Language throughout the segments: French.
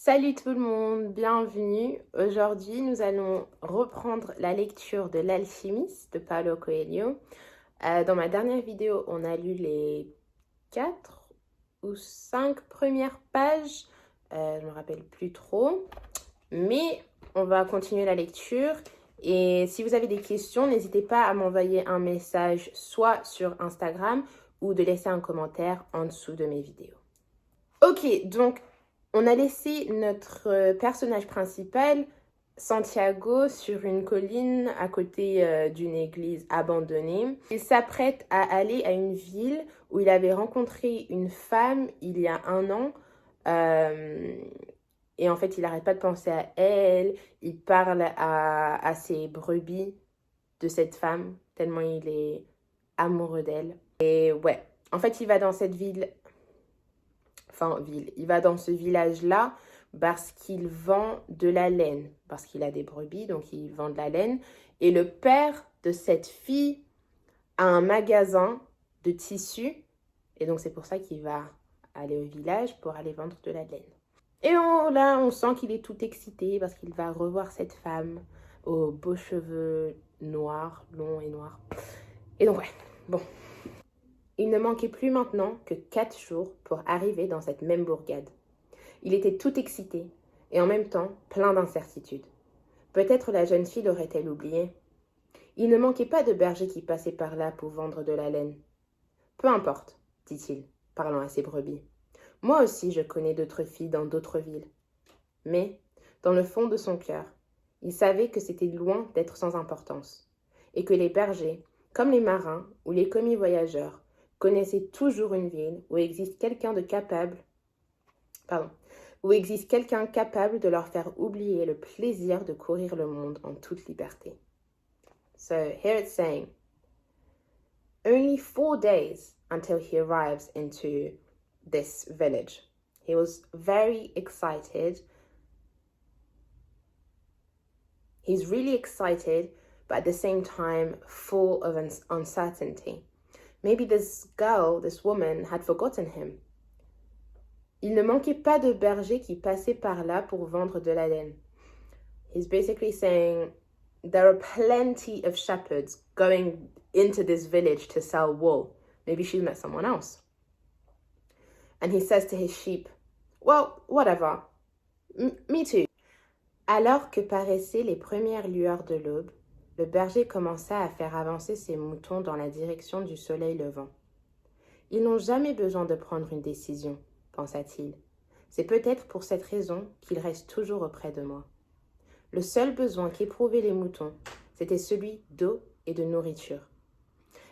Salut tout le monde, bienvenue. Aujourd'hui, nous allons reprendre la lecture de L'Alchimiste de Paulo Coelho. Dans ma dernière vidéo, on a lu les 4 ou 5 premières pages. Je ne me rappelle plus trop. Mais on va continuer la lecture. Et si vous avez des questions, n'hésitez pas à m'envoyer un message soit sur Instagram ou de laisser un commentaire en dessous de mes vidéos. Ok, donc on a laissé notre personnage principal, Santiago, sur une colline à côté d'une église abandonnée. Il s'apprête à aller à une ville où il avait rencontré une femme il y a 1 an. Et en fait, il n'arrête pas de penser à elle. Il parle à ses brebis de cette femme, tellement il est amoureux d'elle. Et ouais, en fait, il va dans cette ville... il va dans ce village-là parce qu'il vend de la laine, parce qu'il a des brebis, donc il vend de la laine. Et le père de cette fille a un magasin de tissus, et donc c'est pour ça qu'il va aller au village pour aller vendre de la laine. Et là, on sent qu'il est tout excité parce qu'il va revoir cette femme aux beaux cheveux noirs, longs et noirs. Et donc ouais, bon. Il ne manquait plus maintenant que 4 jours pour arriver dans cette même bourgade. Il était tout excité et en même temps plein d'incertitudes. Peut-être la jeune fille l'aurait-elle oublié. Il ne manquait pas de bergers qui passaient par là pour vendre de la laine. Peu importe, dit-il, parlant à ses brebis. Moi aussi je connais d'autres filles dans d'autres villes. Mais, dans le fond de son cœur, il savait que c'était loin d'être sans importance et que les bergers, comme les marins ou les commis voyageurs, connaissait toujours une ville où existe quelqu'un capable de leur faire oublier le plaisir de courir le monde en toute liberté. So here it's saying, only 4 days until he arrives into this village. He was very excited. He's really excited, but at the same time full of uncertainty. Maybe this girl, this woman, had forgotten him. Il ne manquait pas de bergers qui passaient par là pour vendre de la laine. He's basically saying there are plenty of shepherds going into this village to sell wool. Maybe she's met someone else. And he says to his sheep, well, whatever. Me too. Alors que paraissaient les premières lueurs de l'aube, le berger commença à faire avancer ses moutons dans la direction du soleil levant. Ils n'ont jamais besoin de prendre une décision, pensa-t-il. C'est peut-être pour cette raison qu'ils restent toujours auprès de moi. Le seul besoin qu'éprouvaient les moutons, c'était celui d'eau et de nourriture.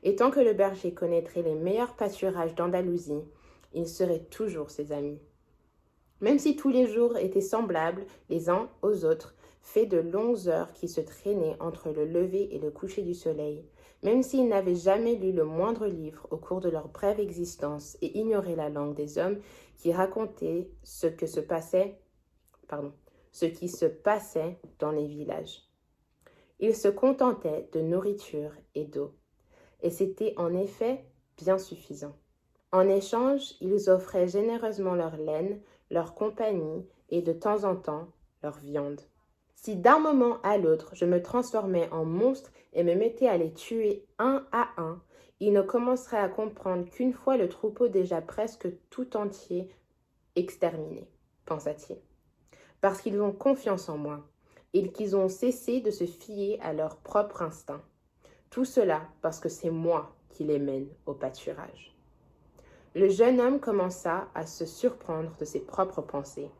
Et tant que le berger connaîtrait les meilleurs pâturages d'Andalousie, ils seraient toujours ses amis. Même si tous les jours étaient semblables les uns aux autres, faits de longues heures qui se traînaient entre le lever et le coucher du soleil, même s'ils n'avaient jamais lu le moindre livre au cours de leur brève existence et ignoraient la langue des hommes qui racontaient ce qui se passait dans les villages. Ils se contentaient de nourriture et d'eau, et c'était en effet bien suffisant. En échange, ils offraient généreusement leur laine, leur compagnie et de temps en temps leur viande. Si d'un moment à l'autre je me transformais en monstre et me mettais à les tuer un à un, ils ne commenceraient à comprendre qu'une fois le troupeau déjà presque tout entier exterminé, pensa-t-il. Parce qu'ils ont confiance en moi et qu'ils ont cessé de se fier à leur propre instinct. Tout cela parce que c'est moi qui les mène au pâturage. Le jeune homme commença à se surprendre de ses propres pensées,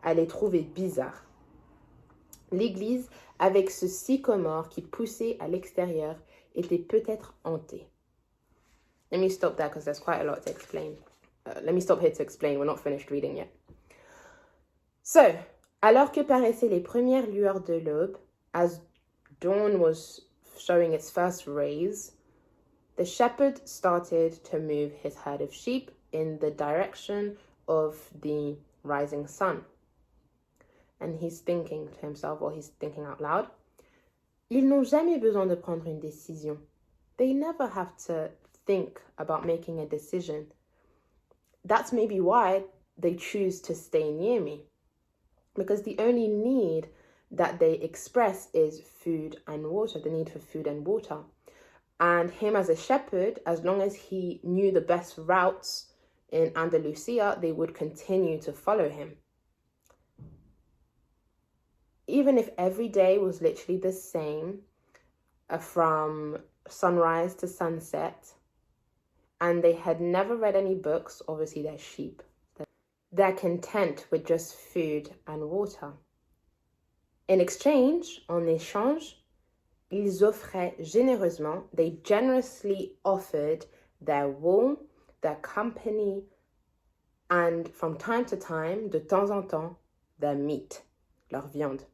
à les trouver bizarres. L'église, avec ce sycomore qui poussait à l'extérieur, était peut-être hantée. Let me stop there because there's quite a lot to explain. Let me stop here to explain. We're not finished reading yet. So, alors que paraissaient les premières lueurs de l'aube, as dawn was showing its first rays, the shepherd started to move his herd of sheep in the direction of the rising sun. And he's thinking to himself, or he's thinking out loud, ils n'ont jamais besoin de prendre une décision. They never have to think about making a decision. That's maybe why they choose to stay near me. because the only need that they express is food and water, the need for food and water. And him as a shepherd, as long as he knew the best routes in Andalusia, they would continue to follow him. Even if every day was literally the same, from sunrise to sunset, and they had never read any books, obviously they're sheep, they're content with just food and water. In exchange, en échange, ils offraient généreusement, they generously offered their wool, their company, and from time to time, de temps en temps, their meat, leur viande.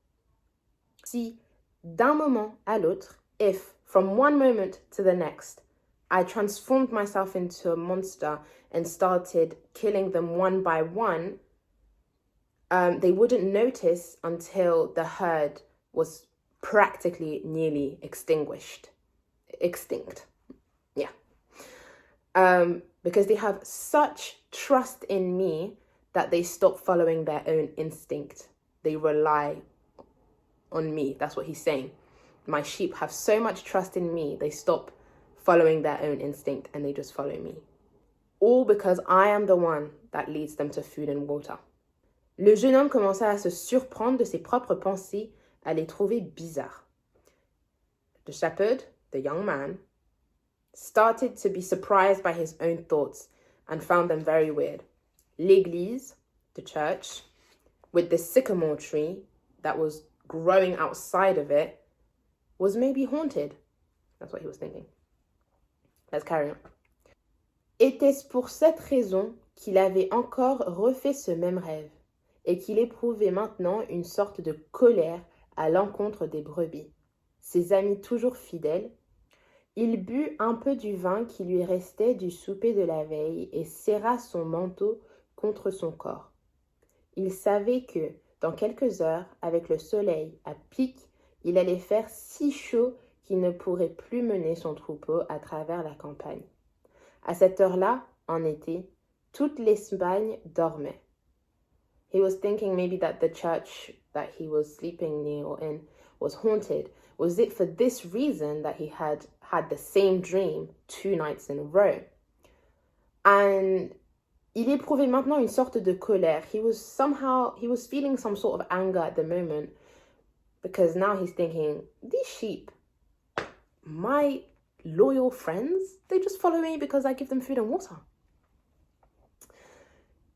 Si, d'un moment à l'autre, if from one moment to the next, I transformed myself into a monster and started killing them one by one, they wouldn't notice until the herd was practically nearly extinct. Yeah. Because they have such trust in me that they stop following their own instinct. They rely on me. That's what he's saying. My sheep have so much trust in me, they stop following their own instinct and they just follow me. All because I am the one that leads them to food and water. Le jeune homme commença à se surprendre de ses propres pensées, à les trouver bizarres. The shepherd, the young man, started to be surprised by his own thoughts and found them very weird. L'église, the church, with the sycamore tree that was growing outside of it, was maybe haunted. That's what he was thinking. Let's carry on. Était-ce pour cette raison qu'il avait encore refait ce même rêve et qu'il éprouvait maintenant une sorte de colère à l'encontre des brebis, ses amis toujours fidèles? Il but un peu du vin qui lui restait du souper de la veille et serra son manteau contre son corps. Il savait que, dans quelques heures, avec le soleil à pic, il allait faire si chaud qu'il ne pourrait plus mener son troupeau à travers la campagne. À cette heure-là, en été, toute l'Espagne dormait. He was thinking maybe that the church that he was sleeping near or in was haunted. Was it for this reason that he had had the same dream 2 nights in a row? And il éprouvait maintenant une sorte de colère. He was feeling some sort of anger at the moment, because now he's thinking, these sheep, my loyal friends, they just follow me because I give them food and water.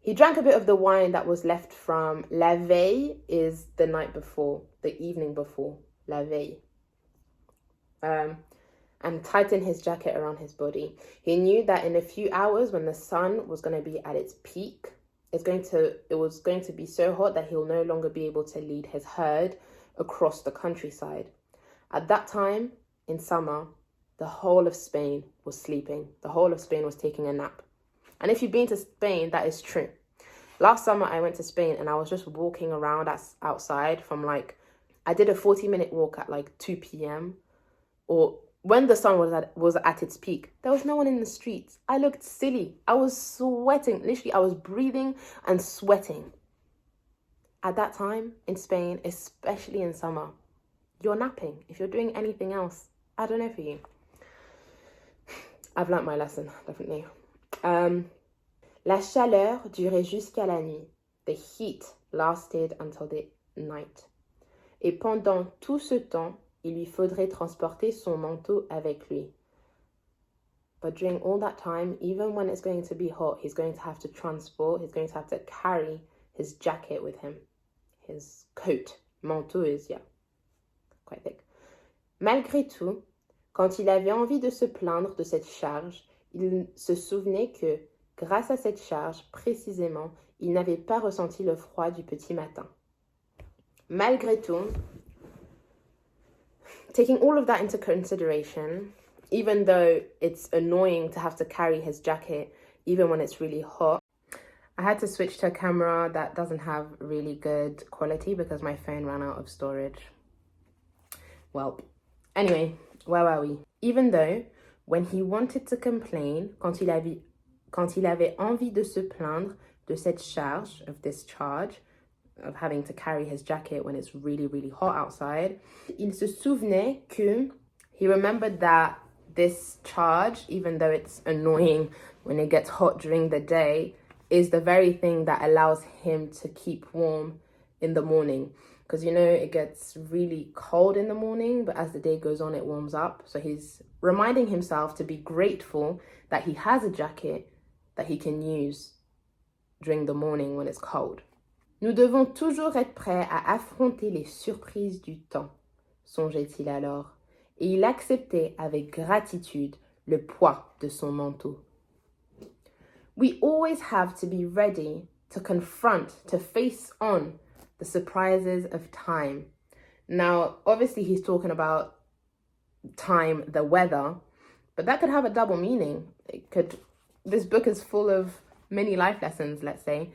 He drank a bit of the wine that was left from la veille, is the night before, the evening before, la veille. And tightened his jacket around his body. He knew that in a few hours, when the sun was going to be at its peak, it was going to be so hot that he'll no longer be able to lead his herd across the countryside. At that time, in summer, the whole of Spain was sleeping. The whole of Spain was taking a nap. And if you've been to Spain, that is true. Last summer, I went to Spain and I was just walking around outside I did a 40-minute walk at 2 p.m. or when the sun was at its peak. There was no one in the streets. I looked silly. I was sweating. Literally, I was breathing and sweating. At that time in Spain, especially in summer, you're napping. If you're doing anything else, I don't know for you. I've learnt my lesson, definitely. La chaleur durait jusqu'à la nuit. The heat lasted until the night. Et pendant tout ce temps, il lui faudrait transporter son manteau avec lui. But during all that time, even when it's going to be hot, he's going to have to carry his jacket with him. His coat. Manteau is, quite thick. Malgré tout, quand il avait envie de se plaindre de cette charge, il se souvenait que, grâce à cette charge, précisément, il n'avait pas ressenti le froid du petit matin. Malgré tout, taking all of that into consideration, even though it's annoying to have to carry his jacket, even when it's really hot, I had to switch to a camera that doesn't have really good quality because my phone ran out of storage. Well, anyway, where were we? Even though, when he wanted to complain, quand il avait envie de se plaindre de cette charge, of this charge, of having to carry his jacket when it's really, really hot outside. Il se souvenait que he remembered that this charge, even though it's annoying when it gets hot during the day, is the very thing that allows him to keep warm in the morning. Because, you know, it gets really cold in the morning, but as the day goes on, it warms up. So he's reminding himself to be grateful that he has a jacket that he can use during the morning when it's cold. Nous devons toujours être prêts à affronter les surprises du temps, songeait-il alors, et il acceptait avec gratitude le poids de son manteau. We always have to be ready to confront, to face on the surprises of time. Now, obviously he's talking about time, the weather, but that could have a double meaning. This book is full of many life lessons, let's say.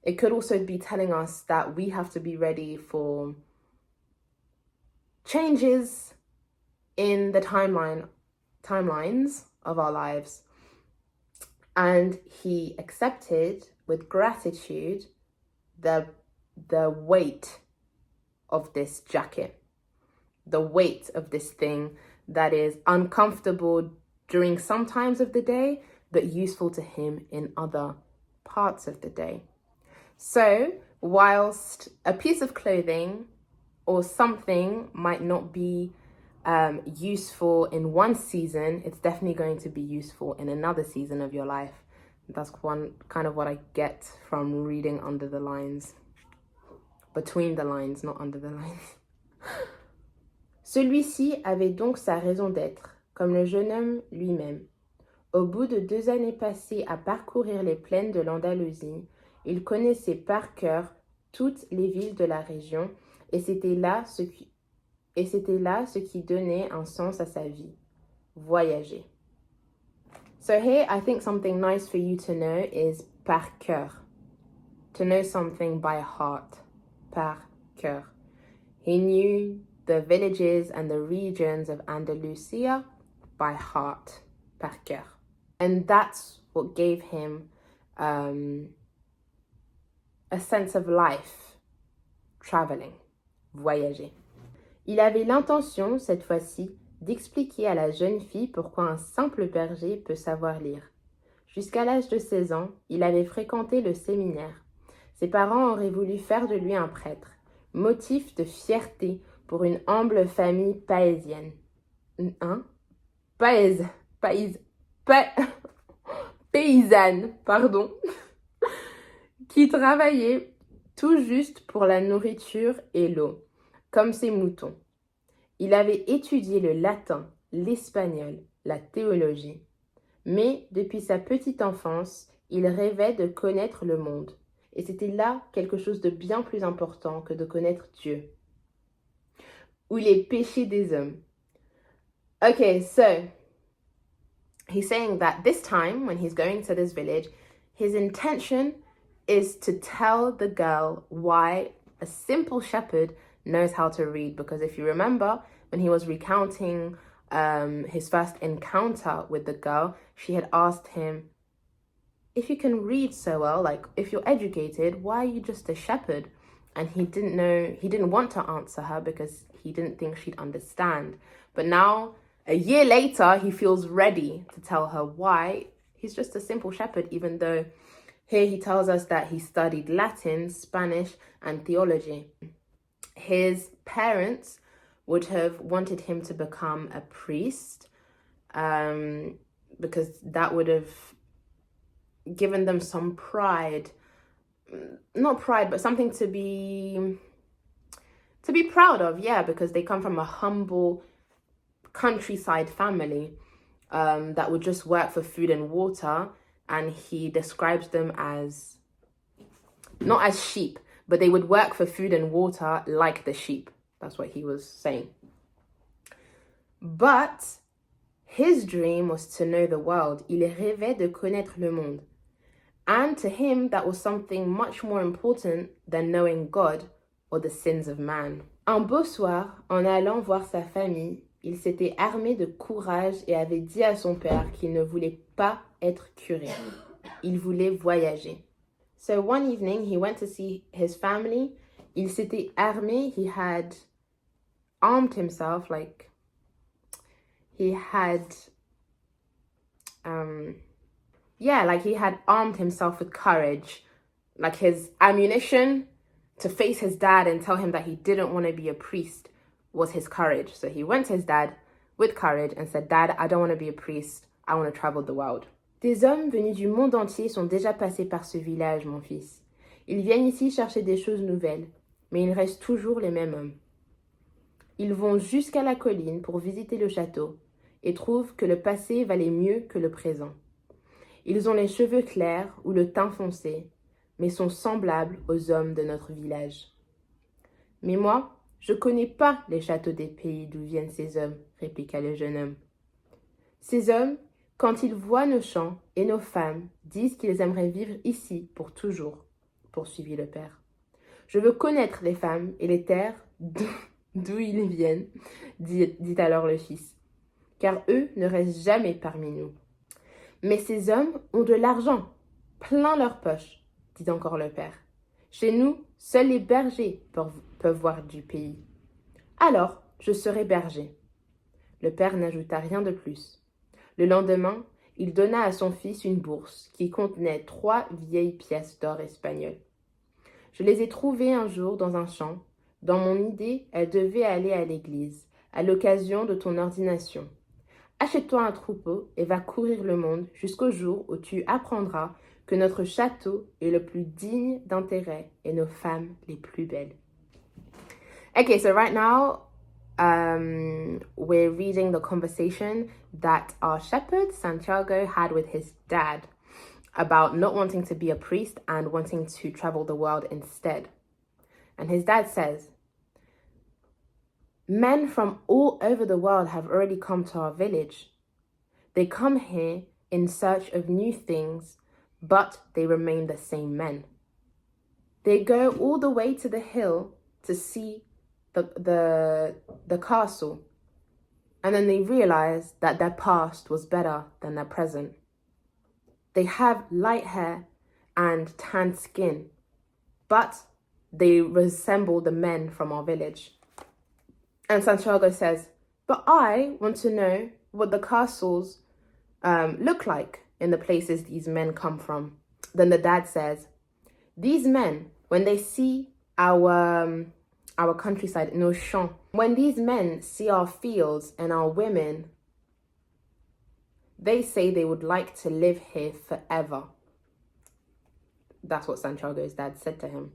It could also be telling us that we have to be ready for changes in the timelines of our lives. And he accepted with gratitude the weight of this jacket, the weight of this thing that is uncomfortable during some times of the day, but useful to him in other parts of the day. So, whilst a piece of clothing or something might not be useful in one season, it's definitely going to be useful in another season of your life. That's one kind of what I get from reading under the lines. Between the lines, not under the lines. Celui-ci avait donc sa raison d'être, comme le jeune homme lui-même. Au bout de 2 années passées à parcourir les plaines de l'Andalousie, il connaissait par cœur toutes les villes de la région et c'était là ce qui donnait un sens à sa vie. Voyager. So here I think something nice for you to know is par cœur. To know something by heart. Par cœur. He knew the villages and the regions of Andalusia by heart. Par cœur. And that's what gave him a sense of life, traveling, voyager. Il avait l'intention, cette fois-ci, d'expliquer à la jeune fille pourquoi un simple berger peut savoir lire. Jusqu'à l'âge de 16 ans, il avait fréquenté le séminaire. Ses parents auraient voulu faire de lui un prêtre, motif de fierté pour une humble famille païsienne. Paysanne, pardon. Qui travaillait tout juste pour la nourriture et l'eau, comme ses moutons. Il avait étudié le latin, l'espagnol, la théologie, mais depuis sa petite enfance, il rêvait de connaître le monde. Et c'était là quelque chose de bien plus important que de connaître Dieu. Ou les péchés des hommes. Okay, so he's saying that this time, when he's going to this village, his intention is to tell the girl why a simple shepherd knows how to read. Because if you remember, when he was recounting his first encounter with the girl, she had asked him, if you can read so well, like if you're educated, why are you just a shepherd? And he didn't want to answer her because he didn't think she'd understand. But now, a year later, he feels ready to tell her why he's just a simple shepherd, even though here he tells us that he studied Latin, Spanish, and theology. His parents would have wanted him to become a priest because that would have given them some pride. Not pride, but something to be proud of, yeah, because they come from a humble countryside family that would just work for food and water. And he describes them as, not as sheep, but they would work for food and water like the sheep. That's what he was saying. But his dream was to know the world. Il rêvait de connaître le monde. And to him, that was something much more important than knowing God or the sins of man. Un beau soir, en allant voir sa famille, il s'était armé de courage et avait dit à son père qu'il ne voulait pas être curé. Il voulait voyager. So one evening, he went to see his family. Il s'était armé. He had armed himself, like he had, he had armed himself with courage, like his ammunition to face his dad and tell him that he didn't want to be a priest was his courage. So he went to his dad with courage and said, Dad, I don't want to be a priest. I want to travel the world. Des hommes venus du monde entier sont déjà passés par ce village, mon fils. Ils viennent ici chercher des choses nouvelles, mais ils restent toujours les mêmes hommes. Ils vont jusqu'à la colline pour visiter le château et trouvent que le passé valait mieux que le présent. Ils ont les cheveux clairs ou le teint foncé, mais sont semblables aux hommes de notre village. Mais moi, je connais pas les châteaux des pays d'où viennent ces hommes, répliqua le jeune homme. Ces hommes, quand ils voient nos champs et nos femmes, disent qu'ils aimeraient vivre ici pour toujours, poursuivit le père. Je veux connaître les femmes et les terres d'où ils viennent, dit alors le fils, car eux ne restent jamais parmi nous. Mais ces hommes ont de l'argent, plein leurs poches, dit encore le père. Chez nous, seuls les bergers peuvent voir du pays. Alors, je serai berger. Le père n'ajouta rien de plus. Le lendemain, il donna à son fils une bourse qui contenait 3 vieilles pièces d'or espagnoles. Je les ai trouvées un jour dans un champ. Dans mon idée, elles devaient aller à l'église, à l'occasion de ton ordination. Achète-toi un troupeau et va courir le monde jusqu'au jour où tu apprendras que notre château est le plus digne d'intérêt et nos femmes les plus belles. Okay, so right now, we're reading the conversation that our shepherd, Santiago, had with his dad about not wanting to be a priest and wanting to travel the world instead. And his dad says, men from all over the world have already come to our village. They come here in search of new things, but they remain the same men. They go all the way to the hill to see the castle, and then they realize that their past was better than their present. They have light hair and tanned skin, but they resemble the men from our village. And Santiago says, but I want to know what the castles look like in the places these men come from. Then the dad says, these men, when they see our countryside, nos champs, when these men see our fields and our women, they say they would like to live here forever. That's what Santiago's dad said to him.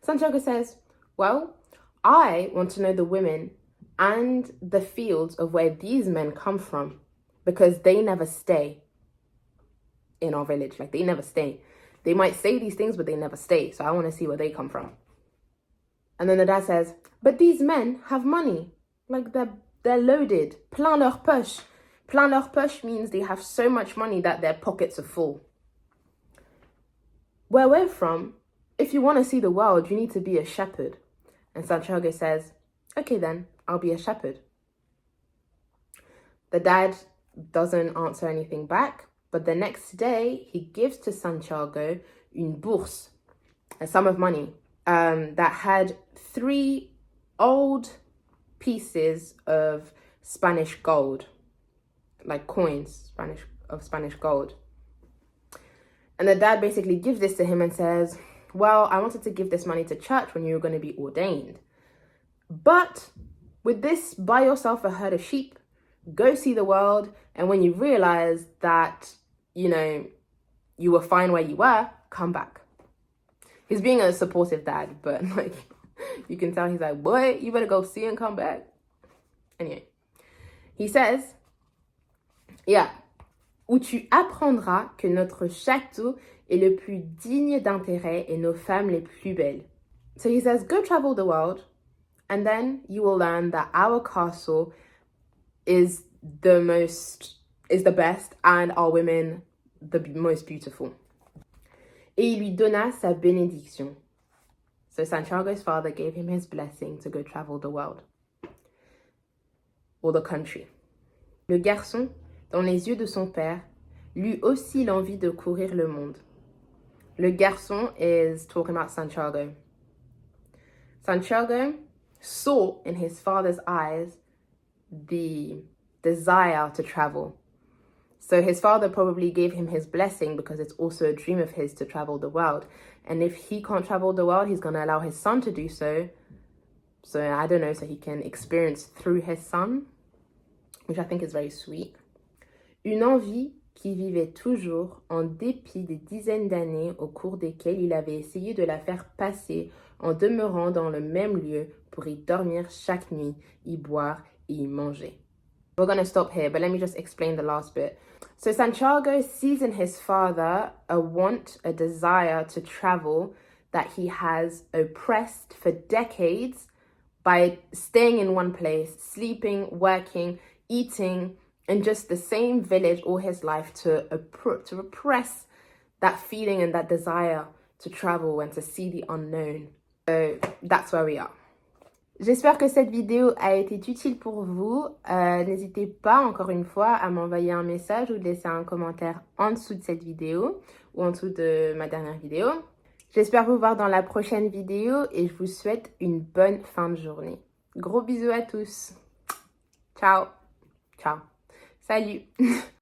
Santiago says, well, I want to know the women and the fields of where these men come from, because they never stay in our village. Like, they never stay. They might say these things, but they never stay. So I want to see where they come from. And then the dad says, but these men have money. Like, they're loaded. Plein leur poche. Plein leur poche means they have so much money that their pockets are full. Where we're from, if you want to see the world, you need to be a shepherd. And Santiago says, okay then, I'll be a shepherd. The dad doesn't answer anything back, but the next day he gives to Santiago une bourse, a sum of money, that had 3 old pieces of Spanish gold, like coins, Spanish gold. And the dad basically gives this to him and says, well, I wanted to give this money to church when you were going to be ordained. But with this, buy yourself a herd of sheep, go see the world, and when you realize that, you were fine where you were, come back. He's being a supportive dad, but like, you can tell he's like, boy, you better go see and come back. Anyway, he says, yeah, où tu apprendras que notre château est le plus digne d'intérêt et nos femmes les plus belles. So he says, go travel the world, and then you will learn that our castle is the best, and our women the most beautiful. Et il lui donna sa bénédiction. So Santiago's father gave him his blessing to go travel the world, or the country. Le garçon, dans les yeux de son père, eut aussi l'envie de courir le monde. Le garçon is talking about Santiago. Santiago saw in his father's eyes the desire to travel. So his father probably gave him his blessing because it's also a dream of his to travel the world. And if he can't travel the world, he's going to allow his son to do so. So I don't know, so he can experience through his son, which I think is very sweet. Une envie qui vivait toujours en dépit des dizaines d'années au cours desquelles il avait essayé de la faire passer en demeurant dans le même lieu pour y dormir chaque nuit, y boire et y manger. We're going to stop here, but let me just explain the last bit. So Santiago sees in his father a want, a desire to travel that he has oppressed for decades by staying in one place, sleeping, working, eating in just the same village all his life to repress that feeling and that desire to travel and to see the unknown. So that's where we are. J'espère que cette vidéo a été utile pour vous. N'hésitez pas, encore une fois, à m'envoyer un message ou de laisser un commentaire en dessous de cette vidéo ou en dessous de ma dernière vidéo. J'espère vous voir dans la prochaine vidéo et je vous souhaite une bonne fin de journée. Gros bisous à tous. Ciao. Ciao. Salut.